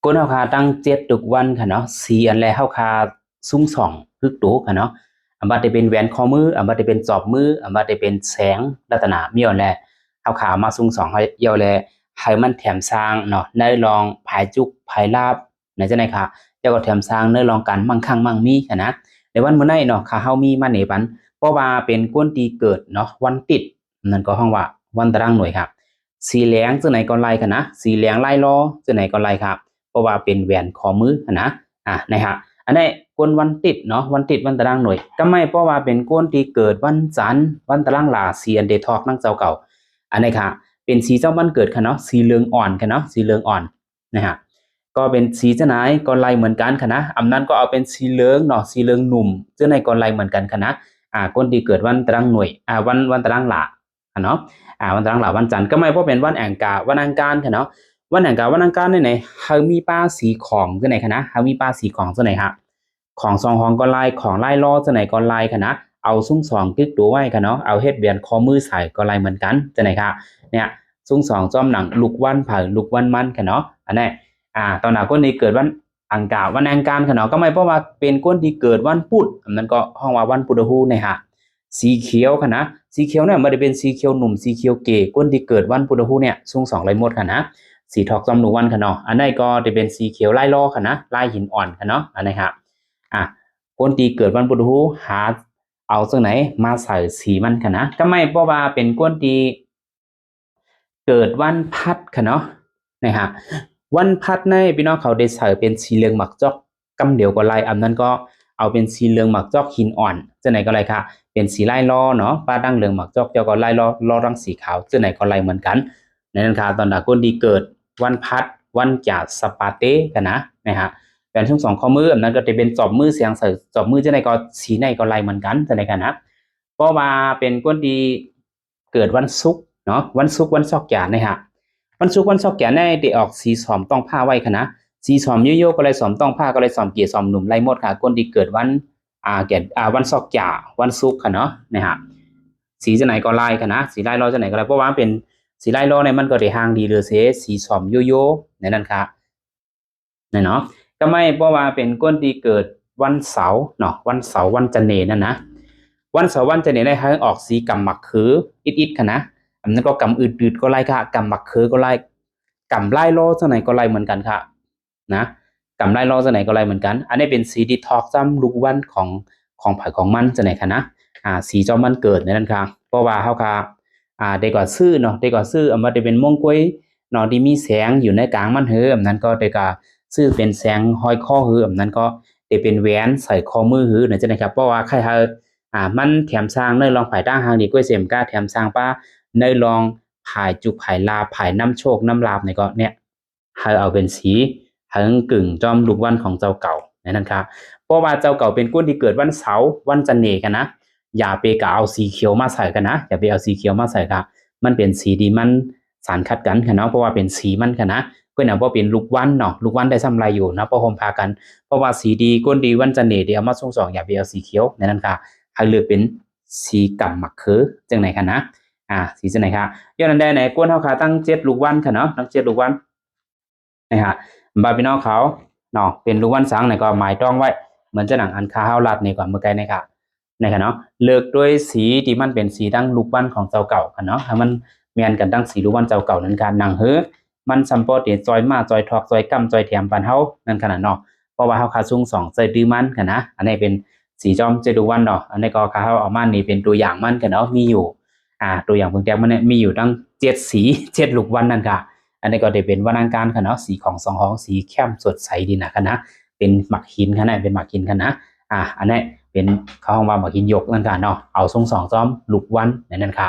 ก้นเฮาคาตั้ง7ทุกวันค่ะเนาะสีอันแรกเฮาคาซุ้งส่องพึกโตค่ะเนาะอันบัดได้เป็นแหวนข้อมืออันบัดได้เป็นจอบมืออันบัดได้เป็นแสงรัตนามีอ่อนแลเฮาขามาซุ้งส่องให้เอี่ยวแลให้มันแถมสร้างเนาะได้ลองภายจุกภายลาบไหนจังได๋ค่ะเจ้าก็แถมสร้างเด้ลองกันมั่งคั่งมั่งมีค่ะนะในวันมื้อนี้เนาะค่ะเฮามีมานี่ปันเพราะว่าเป็นก้นตีเกิดเนาะวันติดนั่นก็ฮ้องว่าวันตารางหน่วยครับสีเหลืองจังไหนก็ไล่ค่ะนะสีเหลืองไล่รอจังไหนก็ไล่ครับ เพราะว่าเป็นแหวนข้อมือนะนะครับอันนี้ก้นวันติดเนาะวันติดวันตารางหน่วยก็ไม่เพราะว่าเป็นก้นที่เกิดวันจันทร์วันตารางหลาสีอันเดทอกนั่งเจ้าเก่าอันนี้ค่ะเป็นสีเจ้าวันเกิดค่ะเนาะสีเหลืองอ่อนค่ะเนาะสีเหลืองอ่อนนะฮะก็เป็นสีเจ้าไหนก็ไล่เหมือนกันค่ะนะอำนั้นก็เอาเป็นสีเหลืองเนาะสีเหลืองหนุ่มเจ้าไหนก็ไล่เหมือนกันค่ะนะก้นที่เกิดวันตารางหน่วยวันตารางหลาค่ะเนาะวันตารางหลาวันจันทร์ก็ไม่เพราะเป็นวันแองกาวันอังคารค่ะเนาะ วันไหนกับวันอังคารไหนเขามีป้าสีของที่ไหนคะนะเขามีป้าสีของที่ไหนฮะของซองของก็ไล่ของไล่ล่อที่ไหนก็ไล่คะนะเอาซุ้งสองกิ๊กตัวไว้ค่ะเนาะเอาเฮ็ดเบียนข้อมือใส่ก็ไล่เหมือนกันที่ไหนคะเนี่ยซุ้งสองจอมหนังลูกวันผ่าลูกวันมันค่ะเนาะอันนี้ตอนหน้าคนที่เกิดวันอังคารวันอังคารค่ะเนาะก็ไม่เพราะว่าเป็นคนที่เกิดวันพุธอันนั้นก็ห้องว่าวันพุธหูเนี่ยฮะสีเขียวค่ะนะสีเขียวเนี่ยไม่ได้เป็นสีเขียวหนุ่มสีเขียวเก๋คนที่เกิดวันพุธหูเนี่ยซุ้งสองไล่หมดค่ะนะ สีทอกจอมหนูวันค่ะเนาะอันนี้ก็จะเป็นสีเขียวไล่ล่อค่ะนะไล่หินอ่อนค่ะเนาะอันนี้ครับคนที่เกิดวันพุธหูหาเอาตรงไหนมาใส่สีมันค่ะนะก็ไม่เพราะว่าเป็นคนที่เกิดวันพัดค่ะเนาะนะฮะวันพัดในพี่น้องเขาได้ใส่เป็นสีเหลืองหมักจอกกำเดียวก็ไล่อันนั้นก็เอาเป็นสีเหลืองหมักจอกหินอ่อนจะไหนก็ไล่ค่ะเป็นสีไล่ล่อเนาะป้าดั้งเหลืองหมักจอกเจ้าก็ไล่ล่อรังสีขาวจะไหนก็ไล่เหมือนกันในนั้นค่ะตอนดาคนที่เกิดวันพัดวันจ่าสปาเต้กันนะฮะเป็นช่วงสองข้อมืออันนั้นก็จะเป็นจอบมือเสียงใส่จอบมือจะไหนก็สีไหนก็ไล่เหมือนกันจะไหนกันนะเพราะว่าเป็นคนที่เกิดวันศุกร์เนาะวันศุกร์วันซอกหยานะฮะวันศุกร์วันซอกหยาในได้ออกสีสอมต้องผ้าไว้ค่ะนะสีสอมโยโย่ก็เลยสอมต้องผ้าก็เลยสอมเกียร์สอมหนุ่มไล่หมดค่ะคนที่เกิดวันวันซอกหยาวันศุกร์ค่ะเนาะนะฮะสีจะไหนก็ไล่ค่ะนะสีไล่รอจะไหนก็ไล่เพราะว่าเป็นสีไล่รอในมันก็ได้ห่างดีเลยเสียสีสอมโยโย่ในนั้นค่ะเนาะก็ไม่เพราะว่าเป็นคนที่เกิดวันเสาร์เนาะวันเสาร์วันจันทร์นั่นนะวันเสาร์วันจันทร์ได้ให้ออกสีกำหมักคืออิดค่ะนะอันนั้นก็กำอืดๆก็ไล่ค่ะกำหมักคือก็ไล่กำไล่โลจะไหนก็ไล่เหมือนกันค่ะนะกำไล่โลจะไหนก็ไล่เหมือนกันอันนี้เป็นสีดีท็อกซ์ซ้ำลูกวันของผักของมันจะไหนค่ะนะสีจอมมันเกิดในนั้นค่ะเพราะว่าเขาค่ะได้ก่อซื้อเนาะได้ก่อซื้อเอามาได้เป็นมงกุฎเนาะที่มีแสงอยู่ในกลางมันอันนั้นก็ได้ก่อซื้อเป็นแสงห้อยข้ออันนั้นก็ได้เป็นแหวนใส่ข้อมือเนี่ยจะไหนครับเพราะว่าใครมันแถมสร้างเนยลองผายตั้งหางดีกว่าเสียมก้าแถมสร้างป้าเนยลองผายจุกผายลาผายน้ำโชคน้ำลาบเนี่ยก็เนี่ยให้เอาเป็นสีหังกึ่งจอมลูกวันของเจ้าเก่านั่นครับเพราะว่าเจ้าเก่าเป็นก้นที่เกิดวันเสาร์วันจันทร์กันนะอย่าไปกะเอาสีเขียวมาใส่กันนะอย่าไปเอาสีเขียวมาใส่ครับมันเป็นสีดีมันสารคัดกันค่ะเนาะเพราะว่าเป็นสีมันค่ะนะก็เนี่ยว่าเป็นลูกวันเนาะลูกวันได้ซ้ำไรอยู่นะเพราะผมพากันเพราะว่าสีดีก้นดีวันจันทร์เดี๋ยวมาส่งสองอย่าไปเอาสีเขียวนั่นค่ะให้เลือกเป็นสีกำหมักคือจังไหนคะนะสีจังไหนคะย้อนนั้นได้ไหนกวนเฮาขาตั้ง7ลูกวันค่ะเนาะตั้ง7ลูกวันนะฮะบาพี่น้องเขาเนาะเป็นลูกวันสังไหนก็หมายต้องไว้เหมือนจะหนังอันคาเฮาลัดนี่ก่อนเมื่อไกลนะครับนะครับเนาะเลือกด้วยสีที่มันเป็นสีดั้งลูกวันของเจ้าเก่าค่ะเนาะให้มันแม่นกันดั้งสีลูกวันเจ้าเก่านั้นการหนังเฮ้อมันซัมปอร์ตจอยมาจอยทอกจอยกำจอยแถมปันเฮานั่นขนาดเนาะเพราะว่าเฮาคาซุง2ใจดื้อมันค่ะนะอันนี้เป็นสีจอมเจดูวันเนาะอันนี้ก็คาเฮาเอามานี่เป็นตัวอย่างมันกันเนาะมีอยู่ตัวอย่างเพิ่งแจ้งมันเนี่ยมีอยู่ตั้ง7สี7ลูกวันนั่นค่ะอันนี้ก็ได้เป็นวันอังคารค่ะเนาะสีของ2ห้องสีเข้มสดใสดีนะค่ะนะเป็นหมักหินค่ะนะเป็นหมักหินค่ะนะอันนี้เป็นเขาห้องว่าหมักหินยกนั่นค่ะเนาะเอาทรง2จอมลูกวันนั่นค่ะ